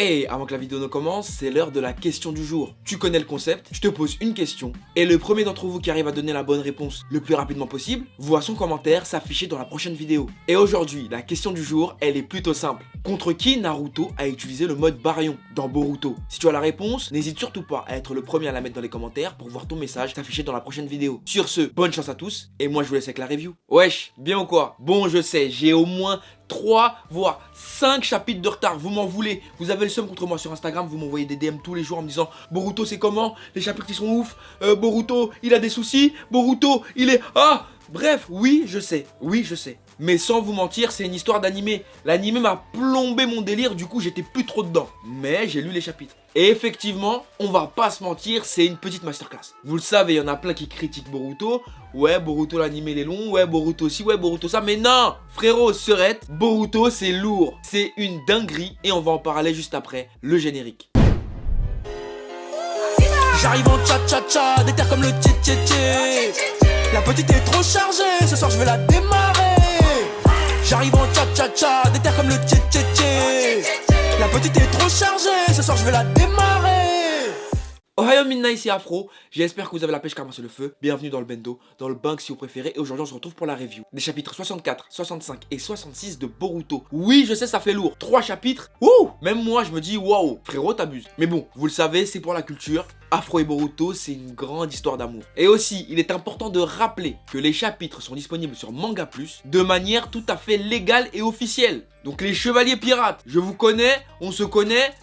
Hey, avant que la vidéo ne commence, c'est l'heure de la question du jour. Tu connais le concept, je te pose une question, et le premier d'entre vous qui arrive à donner la bonne réponse le plus rapidement possible, voit son commentaire s'afficher dans la prochaine vidéo. Et aujourd'hui, la question du jour, elle est plutôt simple. Contre qui Naruto a utilisé le mode Baryon dans Boruto? Si tu as la réponse, n'hésite surtout pas à être le premier à la mettre dans les commentaires pour voir ton message s'afficher dans la prochaine vidéo. Sur ce, bonne chance à tous, et moi je vous laisse avec la review. Wesh, bien ou quoi? Bon, je sais, j'ai au moins 3 voire 5 chapitres de retard, vous m'en voulez. Vous avez le seum contre moi sur Instagram, vous m'envoyez des DM tous les jours en me disant Boruto c'est comment? Les chapitres ils sont ouf, Boruto il a des soucis, Boruto il est... Ah! Bref, oui je sais. Mais sans vous mentir, c'est une histoire d'animé. L'animé m'a plombé mon délire, du coup j'étais plus trop dedans. Mais j'ai lu les chapitres. Et effectivement, on va pas se mentir, c'est une petite masterclass. Vous le savez, il y en a plein qui critiquent Boruto. Ouais, Boruto l'animé il est long, ouais, Boruto ci, ouais, Boruto ça. Mais non, frérot, serette, Boruto c'est lourd. C'est une dinguerie et on va en parler juste après le générique. J'arrive en tcha-tcha-tcha, déterre comme le tché-tché-tché. La petite est trop chargée, ce soir je vais la démarrer. J'arrive en tcha-tcha-tcha, déterre comme le tché-tché-tché. La petite est trop chargée, ce soir je vais la démarrer. Ohio Midnight, c'est Afro, j'espère que vous avez la pêche car moi c'est le feu. Bienvenue dans le bendo, dans le bank si vous préférez. Et aujourd'hui on se retrouve pour la review des chapitres 64, 65 et 66 de Boruto. Oui je sais ça fait lourd, 3 chapitres, ouh. Même moi je me dis waouh, frérot t'abuses. Mais bon, vous le savez c'est pour la culture. Afro et Boruto, c'est une grande histoire d'amour. Et aussi, il est important de rappeler que les chapitres sont disponibles sur Manga Plus de manière tout à fait légale et officielle. Donc les chevaliers pirates, je vous connais, on se connaît,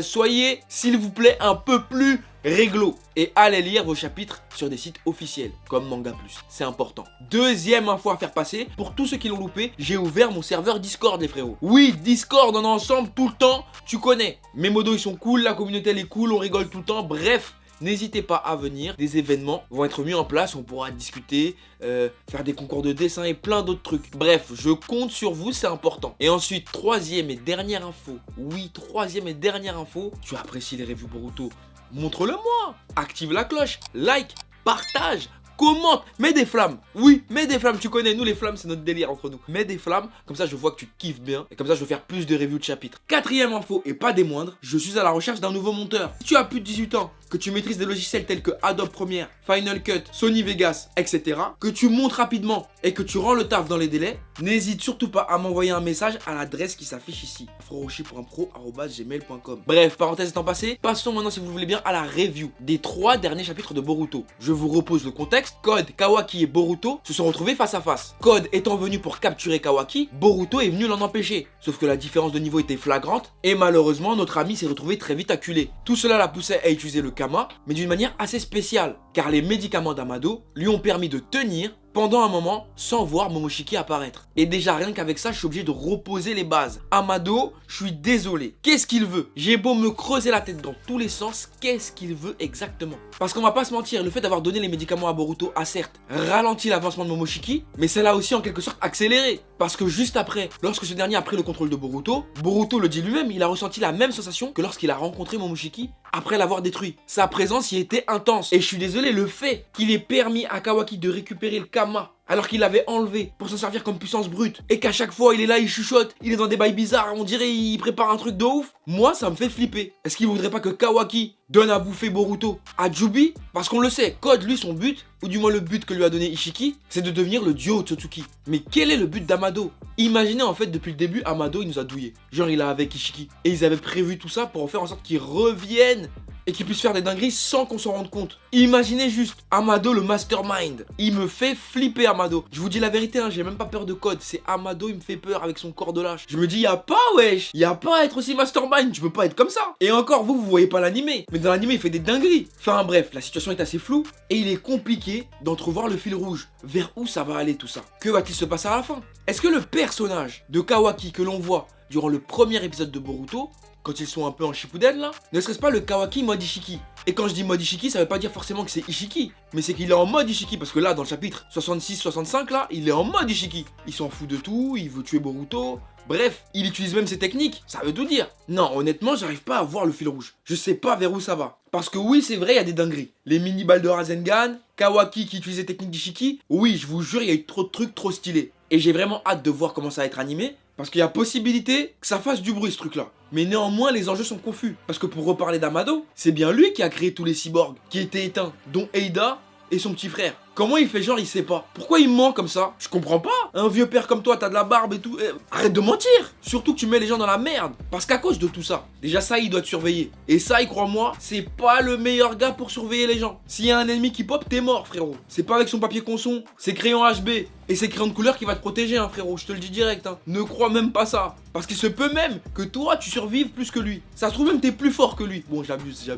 soyez s'il vous plaît un peu plus réglo et allez lire vos chapitres sur des sites officiels comme Manga Plus, c'est important. Deuxième info à faire passer, pour tous ceux qui l'ont loupé, j'ai ouvert mon serveur Discord les frérots. Oui, Discord on est ensemble tout le temps, tu connais. Mes modos ils sont cool, la communauté elle est cool, on rigole tout le temps, bref. N'hésitez pas à venir, des événements vont être mis en place, on pourra discuter, faire des concours de dessin et plein d'autres trucs. Bref, je compte sur vous, c'est important. Et ensuite, troisième et dernière info, oui, troisième et dernière info, tu apprécies les reviews Boruto, montre-le moi, active la cloche, like, partage, commente, mets des flammes. Oui, mets des flammes, tu connais, nous les flammes c'est notre délire entre nous. Mets des flammes, comme ça je vois que tu kiffes bien. Et comme ça je vais faire plus de reviews de chapitres. Quatrième info et pas des moindres, je suis à la recherche d'un nouveau monteur. Si tu as plus de 18 ans, que tu maîtrises des logiciels tels que Adobe Premiere, Final Cut, Sony Vegas, etc. Que tu montes rapidement et que tu rends le taf dans les délais, n'hésite surtout pas à m'envoyer un message à l'adresse qui s'affiche ici. frorochi.pro@gmail.com. Bref, parenthèse étant passée, passons maintenant si vous le voulez bien à la review des 3 derniers chapitres de Boruto. Je vous repose le contexte. Code, Kawaki et Boruto se sont retrouvés face à face. Code étant venu pour capturer Kawaki, Boruto est venu l'en empêcher. Sauf que la différence de niveau était flagrante et malheureusement notre ami s'est retrouvé très vite acculé. Tout cela l'a poussé à utiliser le Kama, mais d'une manière assez spéciale, car les médicaments d'Amado lui ont permis de tenir pendant un moment sans voir Momoshiki apparaître. Et déjà rien qu'avec ça je suis obligé de reposer les bases. Amado, je suis désolé. Qu'est-ce qu'il veut? J'ai beau me creuser la tête dans tous les sens, qu'est-ce qu'il veut exactement? Parce qu'on va pas se mentir, le fait d'avoir donné les médicaments à Boruto a certes ralenti l'avancement de Momoshiki, mais ça l'a aussi en quelque sorte accéléré. Parce que juste après, lorsque ce dernier a pris le contrôle de Boruto, Boruto le dit lui-même, il a ressenti la même sensation que lorsqu'il a rencontré Momoshiki après l'avoir détruit. Sa présence y était intense. Et je suis désolé, le fait qu'il ait permis à Kawaki de récupérer le Kama alors qu'il l'avait enlevé pour s'en servir comme puissance brute, et qu'à chaque fois il est là, il chuchote, il est dans des bails bizarres, on dirait il prépare un truc de ouf, moi ça me fait flipper. Est-ce qu'il voudrait pas que Kawaki donne à bouffer Boruto à Jubi? Parce qu'on le sait, Code lui son but, ou du moins le but que lui a donné Ishiki, c'est de devenir le dieu Otsutsuki. Mais quel est le but d'Amado? Imaginez en fait depuis le début, Amado il nous a douillé. Genre il est avec Ishiki, et ils avaient prévu tout ça pour en faire en sorte qu'il revienne et qu'il puisse faire des dingueries sans qu'on s'en rende compte. Imaginez juste, Amado le mastermind. Il me fait flipper Amado. Je vous dis la vérité, hein, j'ai même pas peur de Code. C'est Amado, il me fait peur avec son corps de lâche. Je me dis, y'a pas wesh, y'a pas à être aussi mastermind, tu peux pas être comme ça. Et encore, vous voyez pas l'animé, mais dans l'animé il fait des dingueries. Enfin bref, la situation est assez floue et il est compliqué d'entrevoir le fil rouge. Vers où ça va aller tout ça? Que va-t-il se passer à la fin? Est-ce que le personnage de Kawaki que l'on voit durant le premier épisode de Boruto, quand ils sont un peu en Shippuden là, ne serait-ce pas le Kawaki mode Ishiki? Et quand je dis mode Ishiki, ça veut pas dire forcément que c'est Ishiki, mais c'est qu'il est en mode Ishiki, parce que là dans le chapitre 66-65 là, il est en mode Ishiki. Il s'en fout de tout, il veut tuer Boruto, bref, il utilise même ses techniques, ça veut tout dire. Non, honnêtement, j'arrive pas à voir le fil rouge. Je sais pas vers où ça va. Parce que oui, c'est vrai, il y a des dingueries. Les mini-balles de Rasengan, Kawaki qui utilise les techniques d'Ishiki, oui, je vous jure, il y a eu trop de trucs trop stylés. Et j'ai vraiment hâte de voir comment ça va être animé, Parce qu'il y a possibilité que ça fasse du bruit ce truc-là. Mais néanmoins, les enjeux sont confus. Parce que pour reparler d'Amado, c'est bien lui qui a créé tous les cyborgs qui étaient éteints, dont Ada et son petit frère. Comment il fait genre il sait pas? Pourquoi il ment comme ça? Je comprends pas. Un vieux père comme toi, t'as de la barbe et tout. Arrête de mentir. Surtout que tu mets les gens dans la merde. Parce qu'à cause de tout ça, déjà ça, il doit te surveiller. Et ça, crois-moi, c'est pas le meilleur gars pour surveiller les gens. S'il y a un ennemi qui pop, t'es mort, frérot. C'est pas avec son papier conson, c'est crayon HB et c'est crayon de couleur qui va te protéger, hein, frérot. Je te le dis direct, hein. Ne crois même pas ça. Parce qu'il se peut même que toi, tu survives plus que lui. Ça se trouve même t'es plus fort que lui. Bon, j'abuse.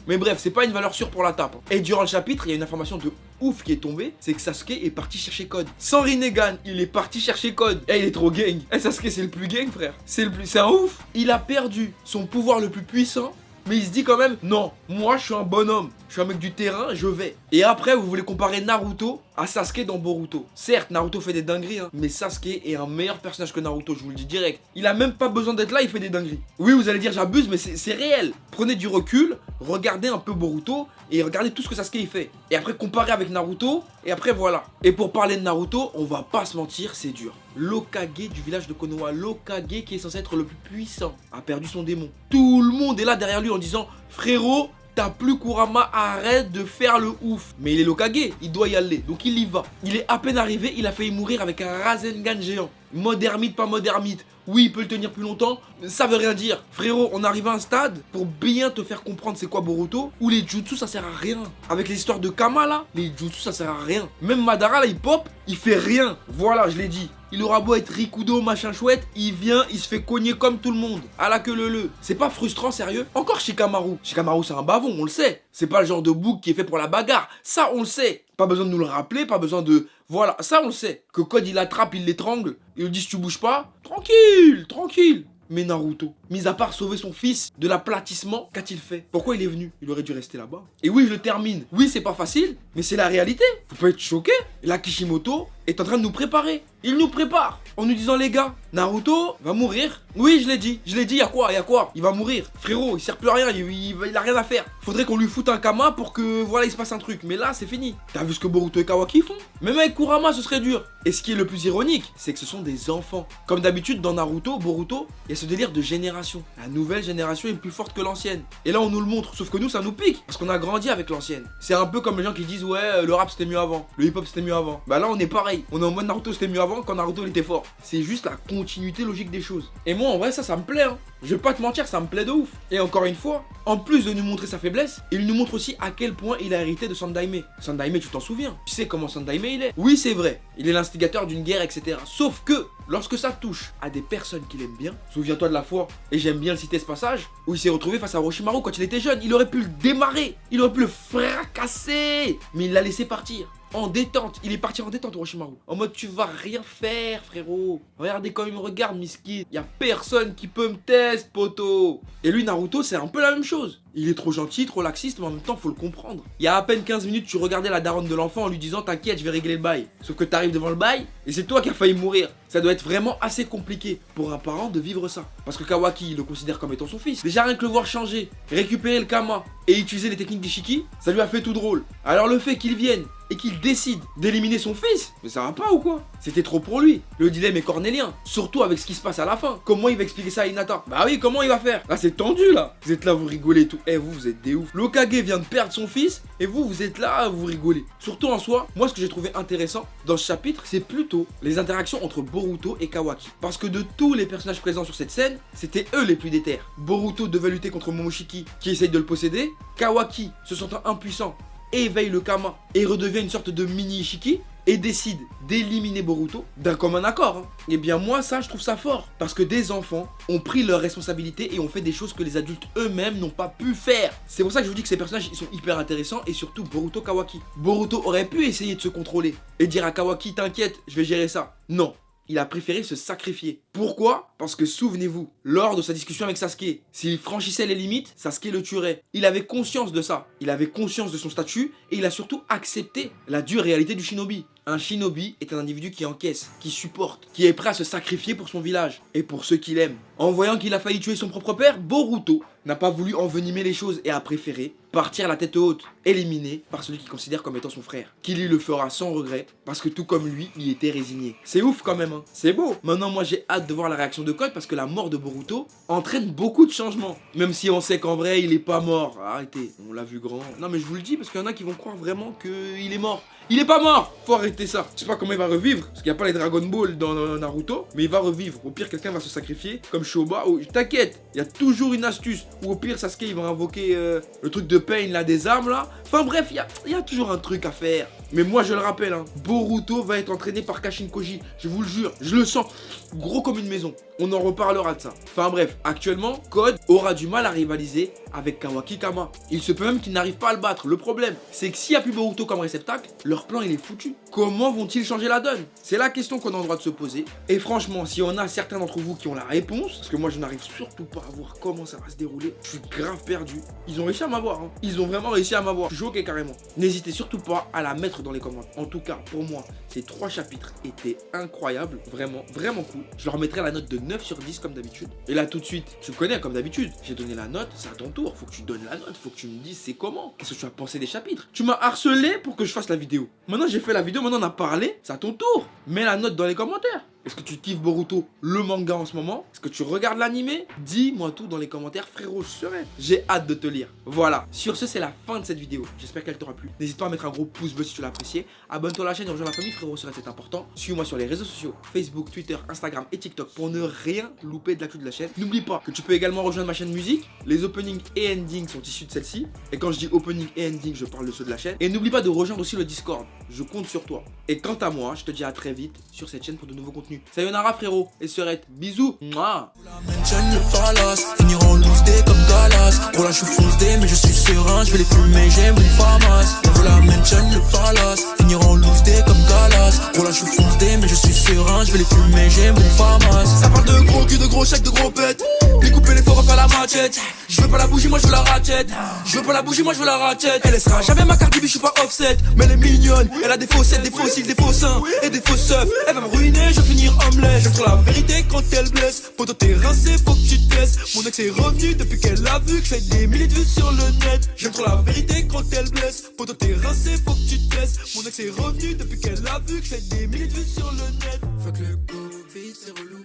Mais bref, c'est pas une valeur sûre pour la tape. Et durant le chapitre, il y a une information de ouf qui est tombée, c'est que Sasuke est parti chercher Code. Sans Rinnegan, il est parti chercher Code. Il est trop gang. Sasuke, c'est le plus gang, frère. C'est un ouf. Il a perdu son pouvoir le plus puissant. Mais il se dit quand même, non, moi je suis un bonhomme, je suis un mec du terrain, je vais. Et après, vous voulez comparer Naruto à Sasuke dans Boruto. Certes, Naruto fait des dingueries, hein, mais Sasuke est un meilleur personnage que Naruto, je vous le dis direct. Il a même pas besoin d'être là, il fait des dingueries. Oui, vous allez dire j'abuse, mais c'est réel. Prenez du recul, regardez un peu Boruto et regardez tout ce que Sasuke il fait. Et après, comparez avec Naruto, et après voilà. Et pour parler de Naruto, on va pas se mentir, c'est dur. L'Hokage du village de Konoha, l'Hokage qui est censé être le plus puissant, a perdu son démon. Tout le monde est là derrière lui en disant frérot, t'as plus Kurama, arrête de faire le ouf. Mais il est l'Hokage, il doit y aller, donc il y va. Il est à peine arrivé, il a failli mourir avec un Rasengan géant. Mode ermite, pas mode ermite. Oui, il peut le tenir plus longtemps, mais ça veut rien dire. Frérot, on arrive à un stade pour bien te faire comprendre c'est quoi Boruto, où les jutsu ça sert à rien. Avec les histoires de Kama là, les jutsu ça sert à rien. Même Madara là, il pop, il fait rien. Voilà, je l'ai dit. Il aura beau être Rikudo, machin chouette, il vient, il se fait cogner comme tout le monde. À la queue leu. C'est pas frustrant, sérieux? Encore Shikamaru. Shikamaru, c'est un bavon, on le sait. C'est pas le genre de bouc qui est fait pour la bagarre. Ça, on le sait. Pas besoin de nous le rappeler, pas besoin de... Voilà, ça, on le sait. Que Code, il l'attrape, il l'étrangle. Il lui dit, si tu bouges pas, tranquille. Mais Naruto, mis à part sauver son fils de l'aplatissement, qu'a-t-il fait? Pourquoi il est venu? Il aurait dû rester là-bas. Et oui, je le termine. Oui, c'est pas facile, mais c'est la réalité. Faut pas être choqué. La Kishimoto est en train de nous préparer. Il nous prépare en nous disant les gars, Naruto va mourir. Oui, je l'ai dit, y'a quoi? Il va mourir. Frérot, il sert plus à rien, il a rien à faire. Faudrait qu'on lui foute un Kama pour que voilà, il se passe un truc. Mais là, c'est fini. T'as vu ce que Boruto et Kawaki font? Même avec Kurama, ce serait dur. Et ce qui est le plus ironique, c'est que ce sont des enfants. Comme d'habitude dans Naruto, Boruto, il y a ce délire de génération. La nouvelle génération est plus forte que l'ancienne. Et là, on nous le montre, sauf que nous, ça nous pique. Parce qu'on a grandi avec l'ancienne. C'est un peu comme les gens qui disent ouais, le rap c'était mieux avant, le hip-hop c'était mieux avant. Bah là, on est pareil. On est en mode Naruto c'était mieux avant quand Naruto il était fort. C'est juste la continuité logique des choses. Et moi, en vrai, ça me plaît. Hein. Je vais pas te mentir, ça me plaît de ouf. Et encore une fois, en plus de nous montrer sa faiblesse, il nous montre aussi à quel point il a hérité de Sandaime. Sandaime, tu t'en souviens? Tu sais comment Sandaime il est? Oui, c'est vrai. Il est l'instigateur d'une guerre, etc. Sauf que, lorsque ça touche à des personnes qu'il aime bien, souviens-toi de la fois, et j'aime bien le citer ce passage, où il s'est retrouvé face à Orochimaru quand il était jeune. Il aurait pu le démarrer, il aurait pu le fracasser, mais il l'a laissé partir. En détente, il est parti en détente Orochimaru. En mode tu vas rien faire frérot. Regardez comme il me regarde Miski. Y a personne qui peut me tester poto. Et lui Naruto c'est un peu la même chose. Il est trop gentil, trop laxiste, mais en même temps faut le comprendre. Il y a à peine 15 minutes tu regardais la daronne de l'enfant en lui disant t'inquiète je vais régler le bail. Sauf que t'arrives devant le bail et c'est toi qui as failli mourir. Ça doit être vraiment assez compliqué pour un parent de vivre ça. Parce que Kawaki le considère comme étant son fils. Déjà rien que le voir changer, récupérer le Kama et utiliser les techniques d'Ishiki, ça lui a fait tout drôle. Alors le fait qu'il vienne et qu'il décide d'éliminer son fils, mais ça va pas ou quoi? C'était trop pour lui. Le dilemme est cornélien, surtout avec ce qui se passe à la fin. Comment il va expliquer ça à Hinata? Bah oui, comment il va faire? Là c'est tendu là. Vous êtes là, vous rigolez et tout. Eh vous êtes des ouf. L'Hokage vient de perdre son fils et vous êtes là, vous rigolez. Surtout en soi, moi ce que j'ai trouvé intéressant dans ce chapitre, c'est plutôt les interactions entre Boruto et Kawaki. Parce que de tous les personnages présents sur cette scène, c'était eux les plus déter. Boruto devait lutter contre Momoshiki qui essaye de le posséder. Kawaki, se sentant impuissant, éveille le Kama et redevient une sorte de mini Ishiki et décide d'éliminer Boruto d'un commun accord. Hein. Et bien moi ça je trouve ça fort parce que des enfants ont pris leurs responsabilités et ont fait des choses que les adultes eux-mêmes n'ont pas pu faire. C'est pour ça que je vous dis que ces personnages ils sont hyper intéressants et surtout Boruto Kawaki. Boruto aurait pu essayer de se contrôler et dire à Kawaki t'inquiète je vais gérer ça. Non. Il a préféré se sacrifier. Pourquoi? Parce que souvenez-vous, lors de sa discussion avec Sasuke, s'il franchissait les limites, Sasuke le tuerait. Il avait conscience de ça. Il avait conscience de son statut et il a surtout accepté la dure réalité du shinobi. Un shinobi est un individu qui encaisse, qui supporte, qui est prêt à se sacrifier pour son village et pour ceux qu'il aime. En voyant qu'il a failli tuer son propre père, Boruto n'a pas voulu envenimer les choses et a préféré partir la tête haute, éliminé par celui qu'il considère comme étant son frère. Killy le fera sans regret, parce que tout comme lui, il était résigné. C'est ouf quand même, hein. C'est beau. Maintenant, moi j'ai hâte de voir la réaction de Code, parce que la mort de Boruto entraîne beaucoup de changements. Même si on sait qu'en vrai, il est pas mort. Arrêtez, on l'a vu grand. Non mais je vous le dis, parce qu'il y en a qui vont croire vraiment qu'il est mort. Il est pas mort. Faut arrêter ça. Je sais pas comment il va revivre, parce qu'il n'y a pas les Dragon Ball dans Naruto, mais il va revivre. Au pire, quelqu'un va se sacrifier, comme Shoba. Oh, t'inquiète, il y a toujours une astuce. Ou au pire, Sasuke, il va invoquer le truc de Pain, là, des armes, là. Enfin bref, il y a toujours un truc à faire. Mais moi, je le rappelle, hein, Boruto va être entraîné par Kashin Koji. Je vous le jure, je le sens gros comme une maison. On en reparlera de ça. Enfin bref, actuellement, Code aura du mal à rivaliser avec Kawaki Kama. Il se peut même qu'il n'arrive pas à le battre. Le problème, c'est que s'il n'y a plus Boruto comme réceptacle, leur plan il est foutu. Comment vont-ils changer la donne? C'est la question qu'on a le droit de se poser. Et franchement, si on a certains d'entre vous qui ont la réponse, parce que moi je n'arrive surtout pas à voir comment ça va se dérouler, je suis grave perdu. Ils ont réussi à m'avoir, hein. Ils ont vraiment réussi à m'avoir. Je suis choqué carrément. N'hésitez surtout pas à la mettre dans les commentaires. En tout cas, pour moi, ces 3 chapitres étaient incroyables. Vraiment, vraiment cool. Je leur mettrai la note de 9 sur 10 comme d'habitude. Et là tout de suite, tu connais comme d'habitude. J'ai donné la note, c'est à ton tour. Faut que tu donnes la note, faut que tu me dises c'est comment. Qu'est-ce que tu as pensé des chapitres? Tu m'as harcelé pour que je fasse la vidéo. Maintenant j'ai fait la vidéo, maintenant on a parlé, c'est à ton tour. Mets la note dans les commentaires. Est-ce que tu kiffes Boruto, le manga en ce moment? Est-ce que tu regardes l'animé? Dis-moi tout dans les commentaires, frérot, je serai. J'ai hâte de te lire. Voilà, sur ce, c'est la fin de cette vidéo. J'espère qu'elle t'aura plu. N'hésite pas à mettre un gros pouce bleu si tu l'as apprécié. Abonne-toi à la chaîne et rejoins la famille, frérot, c'est important. Suis-moi sur les réseaux sociaux, Facebook, Twitter, Instagram et TikTok pour ne rien louper de l'actu de la chaîne. N'oublie pas que tu peux également rejoindre ma chaîne musique. Les openings et endings sont issus de celle-ci. Et quand je dis opening et ending, je parle de ceux de la chaîne. Et n'oublie pas de rejoindre aussi le Discord. Je compte sur toi. Et quant à moi, je te dis à très vite sur cette chaîne pour de nouveaux contenus. Sayonara frérot et sœurette, bisous. Mouah. Le palace, finiront loose day comme Galas. Pour la chou fonce day, mais je suis serein, je vais les fumer, j'aime les famas. On veut la mention, le palace, finiront loose day comme Galas. Pour la chou fonce day, mais je suis serein, je vais les fumer, j'aime les famas. Ça parle de gros cul, de gros chèques, de gros pètes. Découper les forts, refaire la machette. Je veux pas la bougie, moi je veux la rachette. Je veux pas la bougie, moi je veux la rachette. Elle sera jamais ma Cardi B, je suis pas offset. Mais elle est mignonne, elle a des faussettes, des fossiles, des faux seins et des faux seufs. Elle va me ruiner, je vais finir homeless. J'aime trop la vérité quand elle blesse. Poto t'es rincé, faut que tu te laisses. Mon ex est revenu depuis qu'elle a vu que je fais des milliers de vues sur le net. J'aime trop la vérité quand elle blesse. Poto t'es rincé, faut que tu te laisses. Mon ex est revenu depuis qu'elle a vu que je fais des milliers de vues sur le net. Fuck le Covid, c'est relou.